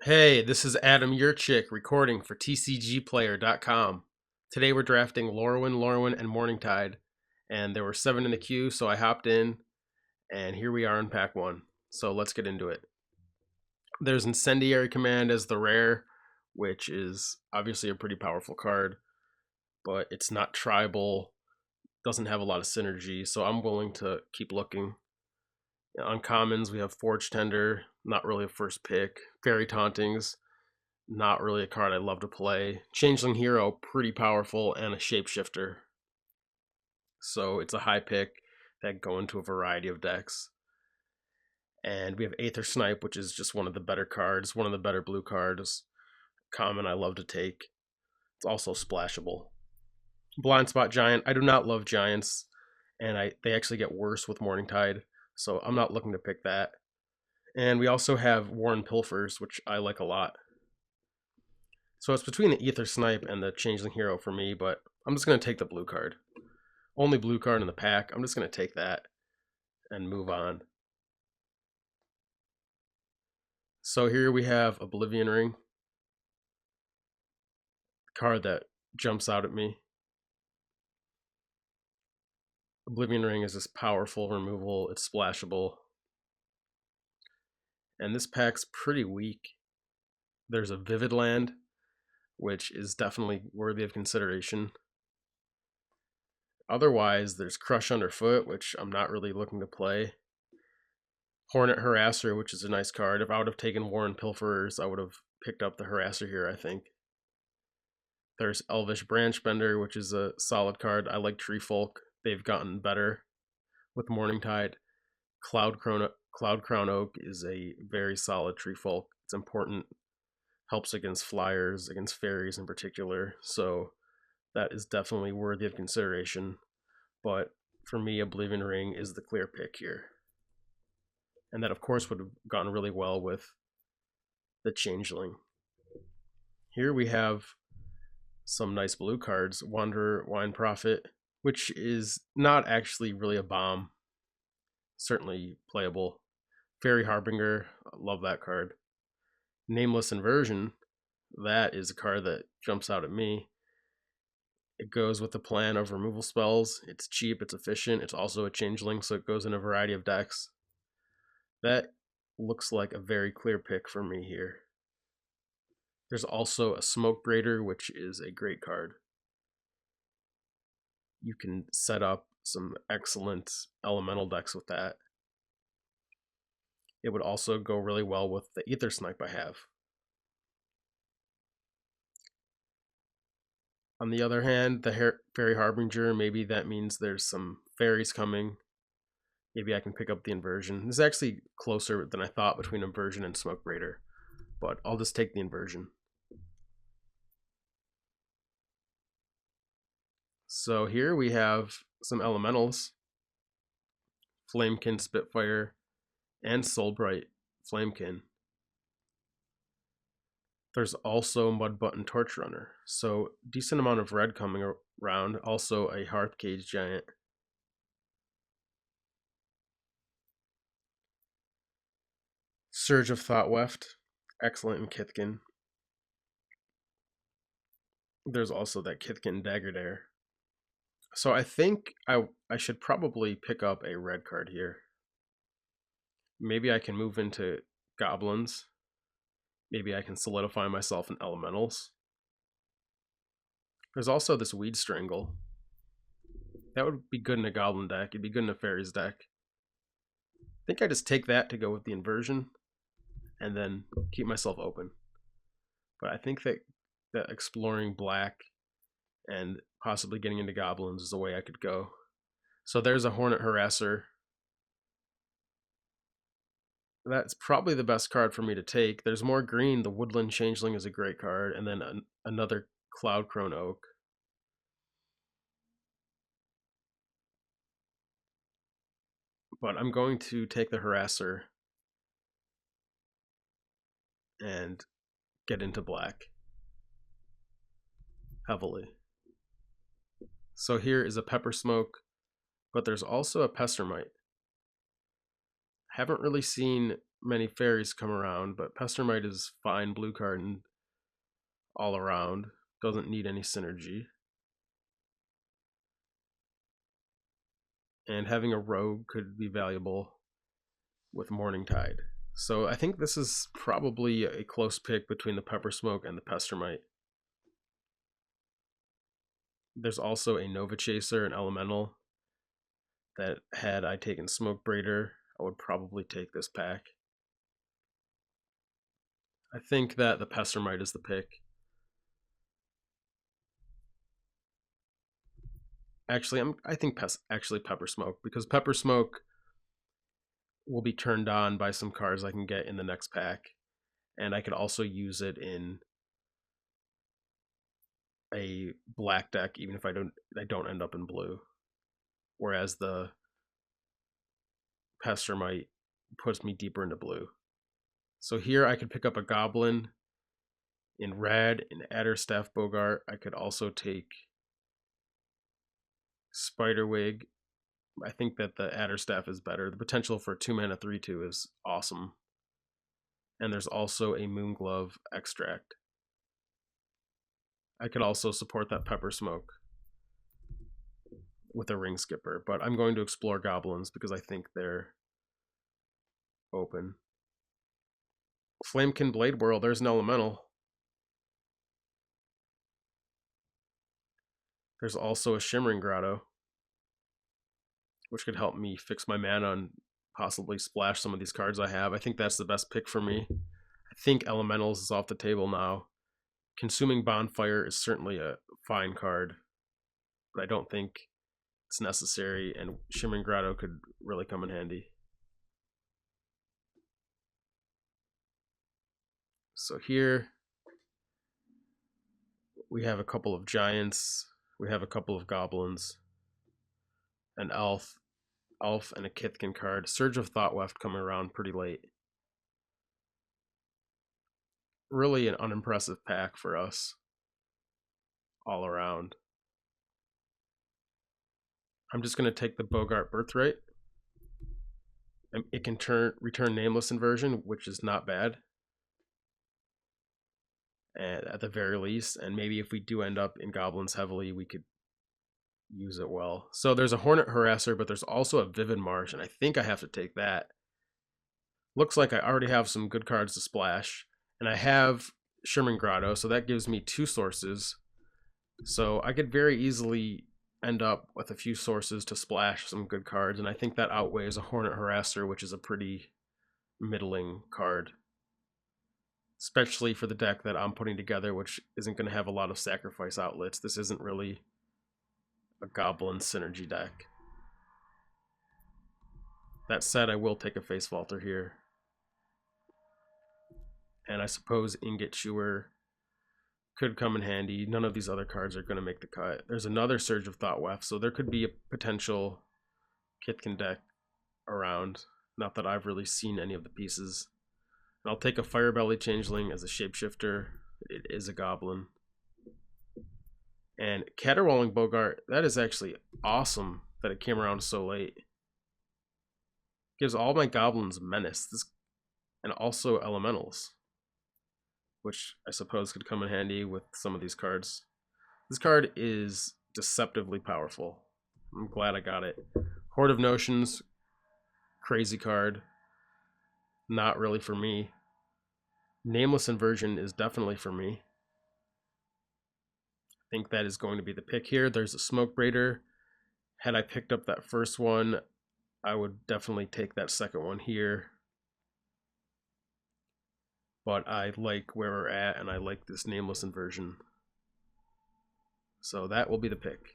Hey, this is Adam Yurchik recording for TCGplayer.com. Today we're drafting Lorwyn, and Morningtide, and there were 7 in the queue, so I hopped in, and here we are in pack 1. So let's get into it. There's Incendiary Command as the rare, which is obviously a pretty powerful card, but it's not tribal, doesn't have a lot of synergy, so I'm willing to keep looking. On commons, we have Forge Tender, not really a first pick. Fairy Tauntings, not really a card I love to play. Changeling Hero, pretty powerful, and a shapeshifter. So it's a high pick that go into a variety of decks. And we have Aether Snipe, which is just one of the better cards, one of the better blue cards. Common I love to take. It's also splashable. Blind Spot Giant, I do not love giants, and they actually get worse with Morningtide, so I'm not looking to pick that. And we also have Warren Pilfers, which I like a lot. So it's between the Aether Snipe and the Changeling Hero for me, but I'm just going to take the blue card. Only blue card in the pack. I'm just going to take that and move on. So here we have Oblivion Ring. Card that jumps out at me. Oblivion Ring is this powerful removal. It's splashable. And this pack's pretty weak. There's a Vivid Land, which is definitely worthy of consideration. Otherwise, there's Crush Underfoot, which I'm not really looking to play. Hornet Harasser, which is a nice card. If I would have taken Warren Pilferers, I would have picked up the Harasser here, I think. There's Elvish Branchbender, which is a solid card. I like Tree Folk. They've gotten better with Morningtide. Cloud Crown Oak is a very solid Tree Folk. It's important. Helps against flyers, against fairies in particular. So that is definitely worthy of consideration. But for me, Oblivion Ring is the clear pick here. And that, of course, would have gone really well with the Changeling. Here we have some nice blue cards. Wanderer, Wine Prophet, which is not actually really a bomb. Certainly playable. Fairy Harbinger, love that card. Nameless Inversion, that is a card that jumps out at me. It goes with the plan of removal spells. It's cheap, it's efficient, it's also a changeling, so it goes in a variety of decks. That looks like a very clear pick for me here. There's also a Smoke Braider, which is a great card. You can set up some excellent elemental decks with that. It would also go really well with the Aether Snipe I have. On the other hand, the Fairy Harbinger, maybe that means there's some fairies coming. Maybe I can pick up the Inversion. This is actually closer than I thought between Inversion and Smoke Braider, but I'll just take the Inversion. So here we have some elementals. Flamekin Spitfire and Soulbright Flamekin. There's also Mudbutton Torch Runner, so decent amount of red coming around. Also a Hearthcage Giant. Surge of Thought Weft, excellent in Kithkin. There's also that Kithkin Dagger Dare. So I think I should probably pick up a red card here. Maybe I can move into Goblins. Maybe I can solidify myself in Elementals. There's also this Weed Strangle. That would be good in a Goblin deck. It'd be good in a Fairies deck. I think I just take that to go with the Inversion and then keep myself open. But I think that exploring black and possibly getting into Goblins is the way I could go. So there's a Hornet Harasser. That's probably the best card for me to take. There's more green. The Woodland Changeling is a great card. And then another Cloud Crown Oak. But I'm going to take the Harasser and get into black heavily. So here is a Pepper Smoke, but there's also a Pestermite. Haven't really seen many fairies come around, but Pestermite is fine blue card and all around. Doesn't need any synergy. And having a rogue could be valuable with Morningtide. So I think this is probably a close pick between the Pepper Smoke and the Pestermite. There's also a Nova Chaser, an Elemental, that had I taken Smoke Braider, I would probably take this pack. I think that the Pestermite is the pick. Actually, I think Pepper Smoke, because Pepper Smoke will be turned on by some cards I can get in the next pack, and I could also use it in a black deck, even if I don't end up in blue. Whereas the Pestermite puts me deeper into blue. So here I could pick up a Goblin in red, in Adderstaff Bogart. I could also take Spiderwig. I think that the Adderstaff is better. The potential for 2-mana 3/2 is awesome. And there's also a Moonglove Extract. I could also support that Pepper Smoke with a Ring Skipper, but I'm going to explore Goblins because I think they're open. Flamekin Blade Whirl, there's an Elemental. There's also a Shimmering Grotto, which could help me fix my mana and possibly splash some of these cards I have. I think that's the best pick for me. I think Elementals is off the table now. Consuming Bonfire is certainly a fine card, but I don't think it's necessary, and Shimmering Grotto could really come in handy. So here we have a couple of giants, we have a couple of goblins, an elf and a Kithkin card. Surge of Thoughtweft coming around pretty late. Really an unimpressive pack for us all around. I'm just going to take the Bogart Birthright. It can return Nameless Inversion, which is not bad. And at the very least, and maybe if we do end up in Goblins heavily, we could use it well. So there's a Hornet Harasser, but there's also a Vivid Marsh, and I think I have to take that. Looks like I already have some good cards to splash, and I have Shimmering Grotto, so that gives me 2 sources. So I could very easily end up with a few sources to splash some good cards, and I think that outweighs a Hornet Harasser, which is a pretty middling card. Especially for the deck that I'm putting together, which isn't going to have a lot of sacrifice outlets. This isn't really a Goblin synergy deck. That said, I will take a Face Vaulter here. And I suppose Ingot Chewer could come in handy. None of these other cards are going to make the cut. There's another Surge of Thoughtweft, so there could be a potential Kithkin deck around. Not that I've really seen any of the pieces. And I'll take a Firebelly Changeling as a shapeshifter. It is a goblin. And Caterwauling Bogart, that is actually awesome that it came around so late. Gives all my goblins menace, and also elementals, which I suppose could come in handy with some of these cards. This card is deceptively powerful. I'm glad I got it. Horde of Notions, crazy card. Not really for me. Nameless Inversion is definitely for me. I think that is going to be the pick here. There's a Smoke Braider. Had I picked up that first one, I would definitely take that second one here. But I like where we're at, and I like this Nameless Inversion. So that will be the pick.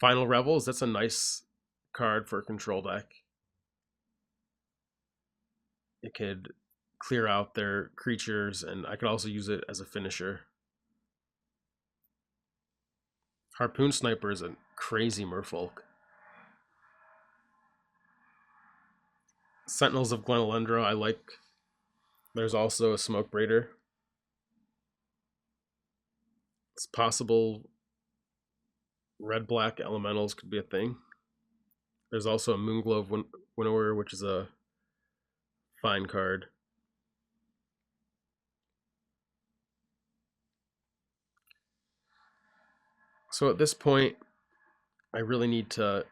Final Revels, that's a nice card for a control deck. It could clear out their creatures, and I could also use it as a finisher. Harpoon Sniper is a crazy merfolk. Sentinels of Glenalendra, I like. There's also a Smoke Braider. It's possible red-black elementals could be a thing. There's also a Moonglove Winnower, which is a fine card. So at this point, I really need to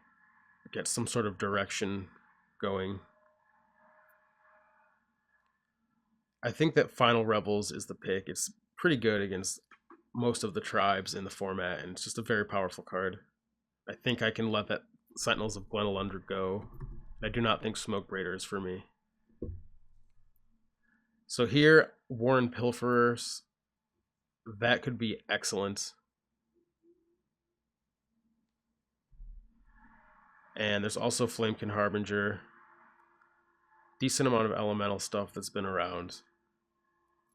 get some sort of direction going. I think that Final Rebels is the pick. It's pretty good against most of the tribes in the format, and it's just a very powerful card. I think I can let that Sentinels of Glenelundra go. I do not think Smoke Raider is for me. So here, Warren Pilferers, that could be excellent. And there's also Flamekin Harbinger. Decent amount of elemental stuff that's been around,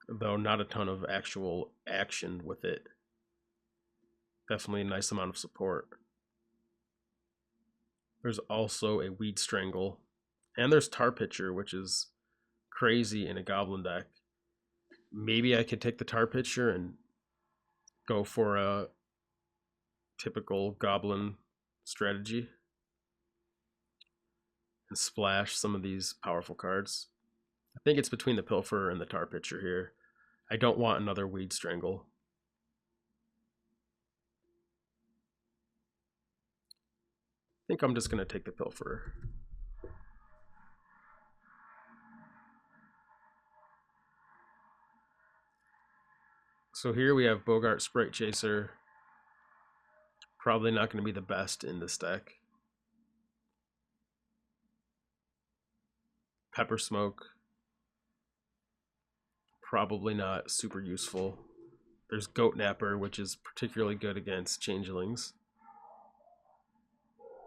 though not a ton of actual action with it. Definitely a nice amount of support. There's also a Weed Strangle. And there's Tar Pitcher, which is crazy in a Goblin deck. Maybe I could take the Tar Pitcher and go for a typical Goblin strategy and splash some of these powerful cards. I think it's between the Pilfer and the Tar Pitcher here. I don't want another Weed Strangle. I think I'm just going to take the Pilfer. So here we have Bogart Sprite Chaser. Probably not going to be the best in this deck. Pepper Smoke. Probably not super useful. There's Goat Napper, which is particularly good against Changelings.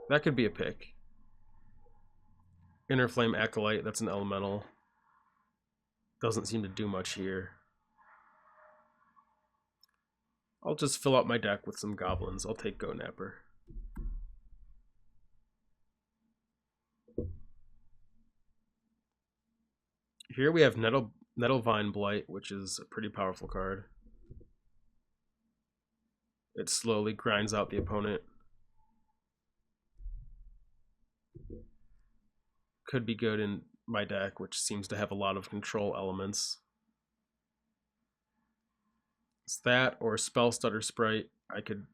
That could be a pick. Inner Flame Acolyte, that's an elemental. Doesn't seem to do much here. I'll just fill out my deck with some goblins. I'll take Goat Napper. Here we have Nettlevine Blight, which is a pretty powerful card. It slowly grinds out the opponent. Could be good in my deck, which seems to have a lot of control elements. It's that or Spell Stutter Sprite. I could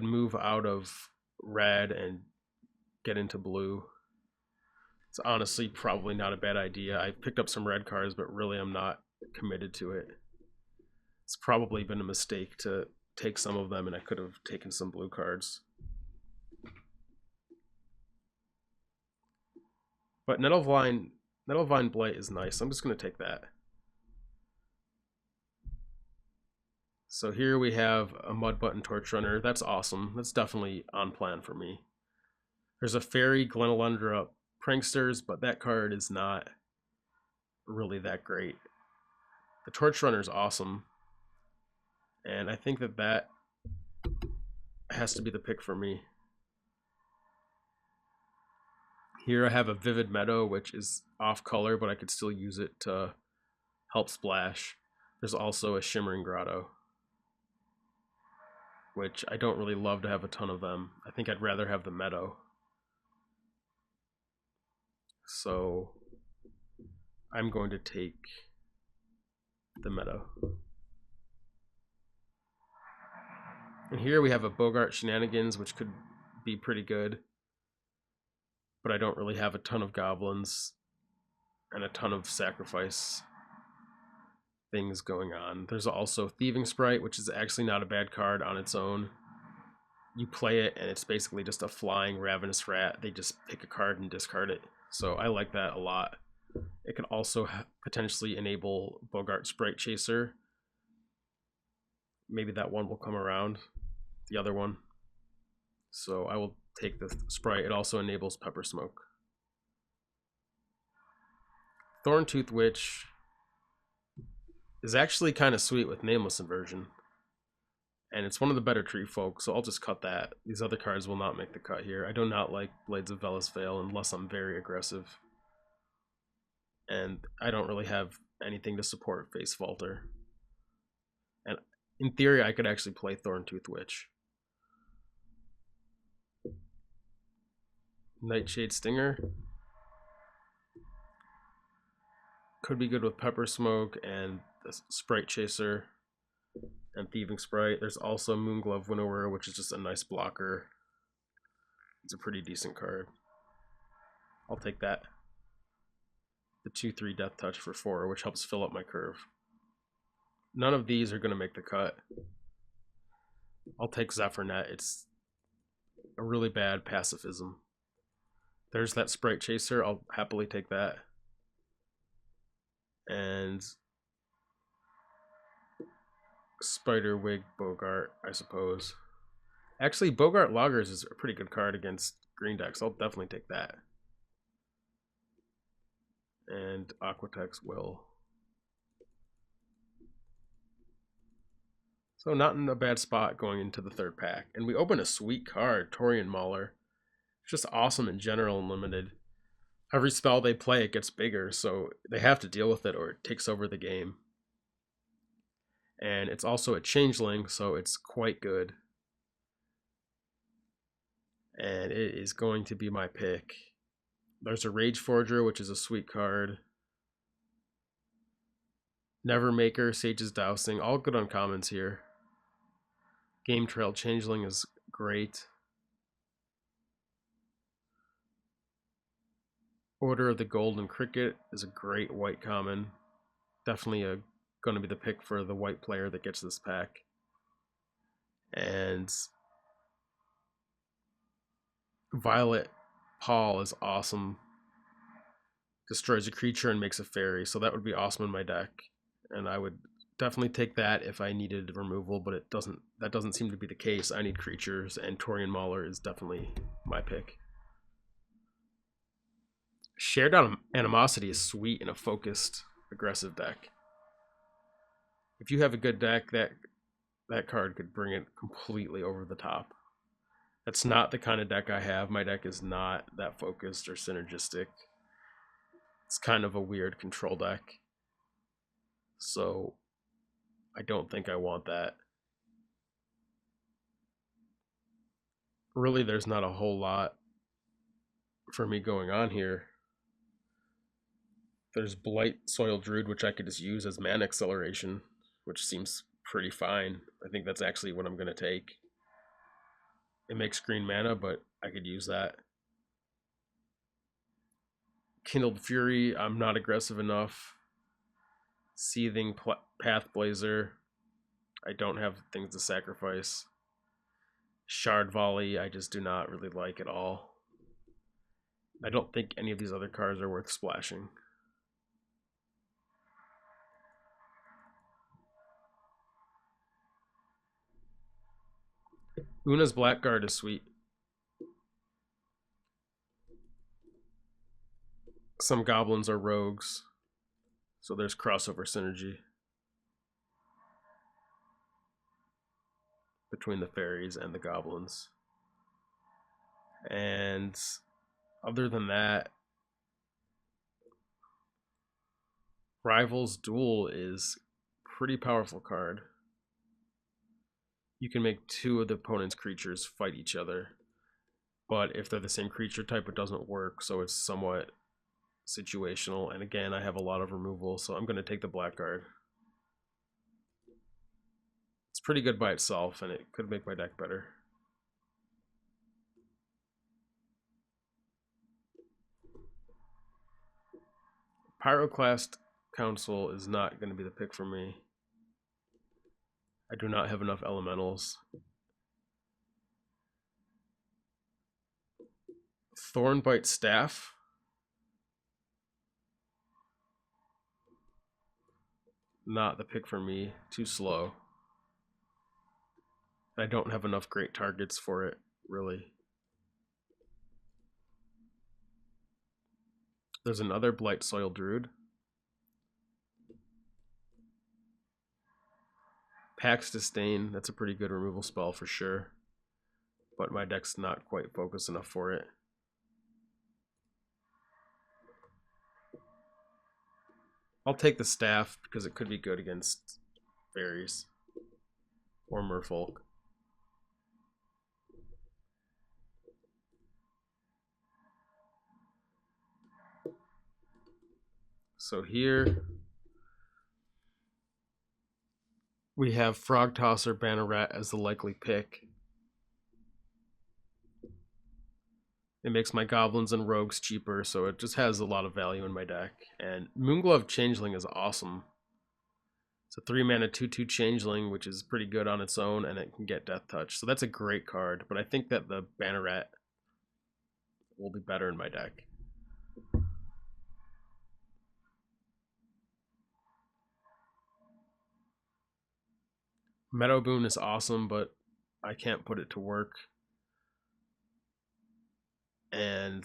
move out of red and get into blue. It's honestly probably not a bad idea. I picked up some red cards, but really I'm not committed to it. It's probably been a mistake to take some of them, and I could have taken some blue cards. But Nettlevine Blight is nice. I'm just going to take that. So here we have a Mud Button Torch Runner. That's awesome. That's definitely on plan for me. There's a Fairy Glenelundra Pranksters, but that card is not really that great. The Torch Runner is awesome, and I think that has to be the pick for me. Here I have a Vivid Meadow, which is off color, but I could still use it to help splash. There's also a Shimmering Grotto, which I don't really love to have a ton of them. I think I'd rather have the Meadow. So I'm going to take the Meadow. And here we have a Bogart Shenanigans, which could be pretty good. But I don't really have a ton of goblins and a ton of sacrifice things going on. There's also Thieving Sprite, which is actually not a bad card on its own. You play it and it's basically just a flying Ravenous Rat. They just pick a card and discard it. So I like that a lot. It can also potentially enable Bogart Sprite Chaser. Maybe that one will come around, the other one. So I will take the Sprite. It also enables Pepper Smoke. Thorntooth Witch is actually kind of sweet with Nameless Inversion. And it's one of the better tree folk, so I'll just cut that. These other cards will not make the cut here. I do not like Blades of Veles Vale unless I'm very aggressive. And I don't really have anything to support Face Vaulter. And in theory, I could actually play Thorntooth Witch. Nightshade Stinger. Could be good with Pepper Smoke and the Sprite Chaser and Thieving Sprite. There's also Moonglove Winnower, which is just a nice blocker. It's a pretty decent card. I'll take that. The 2/3 Death Touch for 4, which helps fill up my curve. None of these are going to make the cut. I'll take Zephyrnet. It's a really bad pacifism. There's that Sprite Chaser. I'll happily take that. And Spiderwig Bogart, I suppose. Actually, Bogart Loggers is a pretty good card against green decks. I'll definitely take that. And Aquatex Will. So not in a bad spot going into the third pack. And we open a sweet card, Torian Mauler. Just awesome in general and limited. Every spell they play, it gets bigger, so they have to deal with it or it takes over the game. And it's also a changeling, so it's quite good. And it is going to be my pick. There's a Rage Forger, which is a sweet card. Nevermaker, Sage's Dousing, all good uncommons here. Game Trail Changeling is great. Order of the Golden Cricket is a great white common. Definitely going to be the pick for the white player that gets this pack. And Violet Paul is awesome. Destroys a creature and makes a fairy, so that would be awesome in my deck. And I would definitely take that if I needed removal, but that doesn't seem to be the case. I need creatures, and Torian Mauler is definitely my pick. Shared Animosity is sweet in a focused, aggressive deck. If you have a good deck, that card could bring it completely over the top. That's not the kind of deck I have. My deck is not that focused or synergistic. It's kind of a weird control deck. So I don't think I want that. Really, there's not a whole lot for me going on here. There's Blight Soil Druid, which I could just use as mana acceleration, which seems pretty fine. I think that's actually what I'm going to take. It makes green mana, but I could use that. Kindled Fury, I'm not aggressive enough. Seething Path Blazer, I don't have things to sacrifice. Shard Volley, I just do not really like at all. I don't think any of these other cards are worth splashing. Una's Blackguard is sweet. Some goblins are rogues, so there's crossover synergy between the fairies and the goblins. And other than that, Rivals Duel is a pretty powerful card. You can make 2 of the opponent's creatures fight each other, but if they're the same creature type, it doesn't work, so it's somewhat situational. And again, I have a lot of removal, so I'm going to take the Blackguard. It's pretty good by itself, and it could make my deck better. Pyroclast Council is not going to be the pick for me. I do not have enough elementals. Thornbite Staff. Not the pick for me. Too slow. I don't have enough great targets for it, really. There's another Blight Soil Druid. Pax Disdain, that's a pretty good removal spell for sure. But my deck's not quite focused enough for it. I'll take the Staff because it could be good against fairies or merfolk. So here we have Frog Tosser Banneret as the likely pick. It makes my goblins and rogues cheaper, so it just has a lot of value in my deck. And Moonglove Changeling is awesome. It's a 3-mana 2/2 Changeling, which is pretty good on its own, and it can get Death Touch. So that's a great card, but I think that the Banneret will be better in my deck. Meadow Boon is awesome, but I can't put it to work. And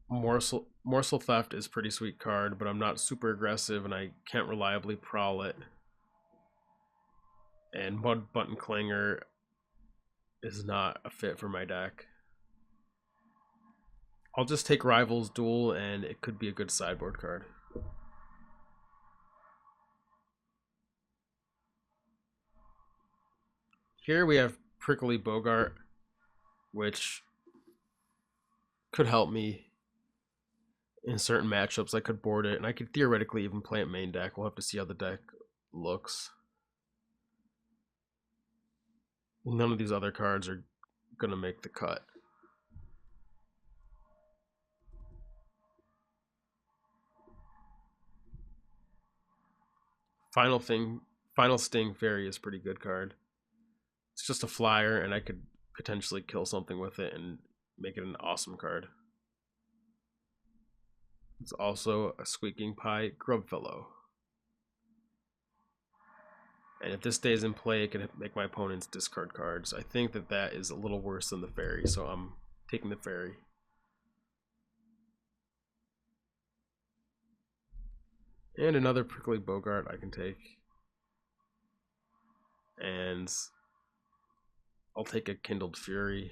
Morsel Theft is a pretty sweet card, but I'm not super aggressive and I can't reliably prowl it. And Mud Button Clanger is not a fit for my deck. I'll just take Rivals Duel and it could be a good sideboard card. Here we have Prickly Bogart, which could help me in certain matchups. I could board it, and I could theoretically even play it main deck. We'll have to see how the deck looks. None of these other cards are going to make the cut. Final Sting Fairy is a pretty good card. It's just a flyer, and I could potentially kill something with it and make it an awesome card. It's also a Squeaking Pie Grubfellow. And if this stays in play, it can make my opponents discard cards. I think that that is a little worse than the fairy, so I'm taking the fairy. And another Prickly Bogart I can take. And I'll take a Kindled Fury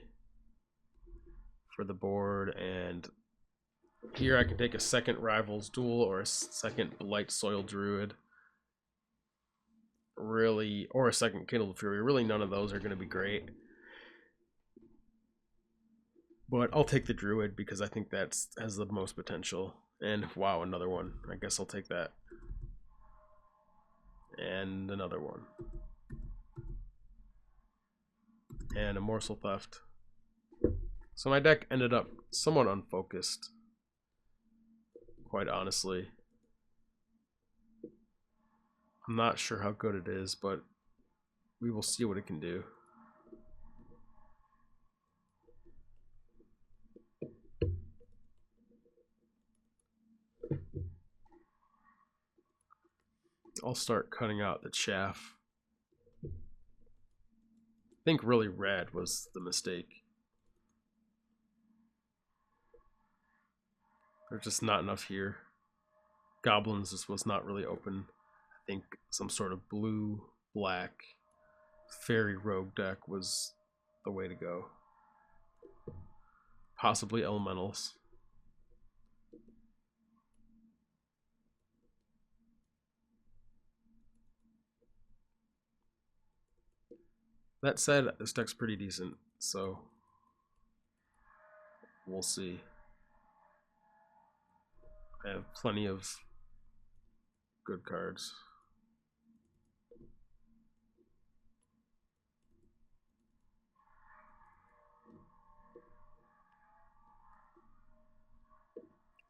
for the board. And here I can take a second Rivals Duel or a second Blight Soil Druid. Really, or a second Kindled Fury. Really, none of those are going to be great. But I'll take the Druid because I think that has the most potential. And wow, another one. I guess I'll take that. And another one. And a Morsel Theft. So my deck ended up somewhat unfocused, quite honestly. I'm not sure how good it is, but we will see what it can do. I'll start cutting out the chaff. I think really red was the mistake. There's just not enough here. Goblins just was not really open. I think some sort of blue, black, fairy rogue deck was the way to go. Possibly elementals. That said, this deck's pretty decent, so we'll see. I have plenty of good cards.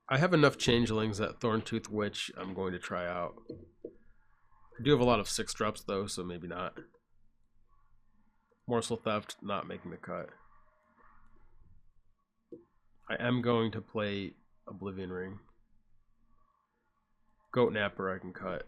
I have enough changelings that Thorntooth Witch I'm going to try out. I do have a lot of 6-drops though, so maybe not. Morsel Theft not making the cut. I am going to play Oblivion Ring. Goat Napper I can cut.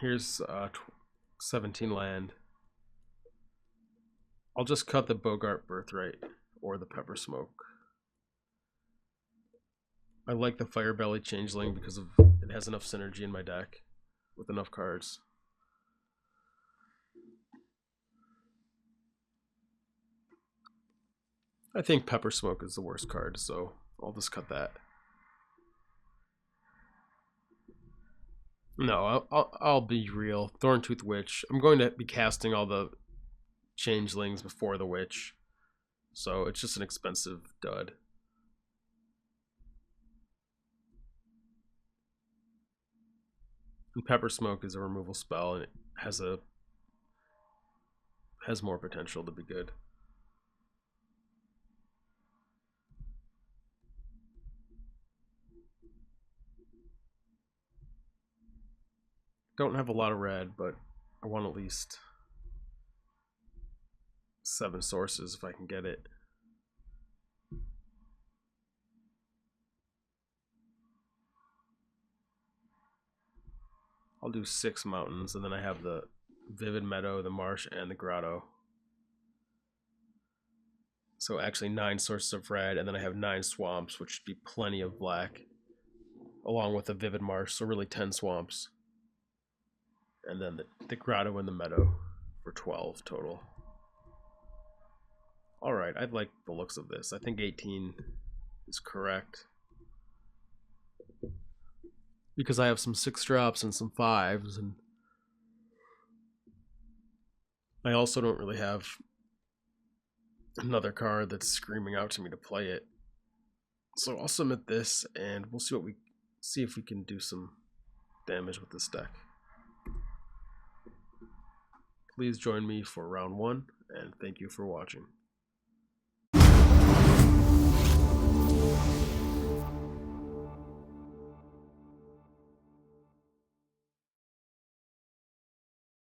Here's 17 land. I'll just cut the Bogart Birthright or the Pepper Smoke. I like the Firebelly Changeling because of it has enough synergy in my deck with enough cards. I think Pepper Smoke is the worst card, so I'll just cut that. No, I'll be real. Thorntooth Witch. I'm going to be casting all the changelings before the witch, so it's just an expensive dud. And Pepper Smoke is a removal spell, and it has more potential to be good. Don't have a lot of red, but I want at least 7 sources if I can get it. I'll do 6 mountains, and then I have the Vivid Meadow, the Marsh, and the Grotto. So actually 9 sources of red, and then I have 9 swamps, which should be plenty of black, along with the Vivid Marsh, so really 10 swamps. And then the Grotto and the Meadow for 12 total. Alright, I like the looks of this. I think 18 is correct. Because I have some 6 drops and some 5s, and I also don't really have another card that's screaming out to me to play it. So I'll submit this, and we'll see if we can do some damage with this deck. Please join me for round 1, and thank you for watching.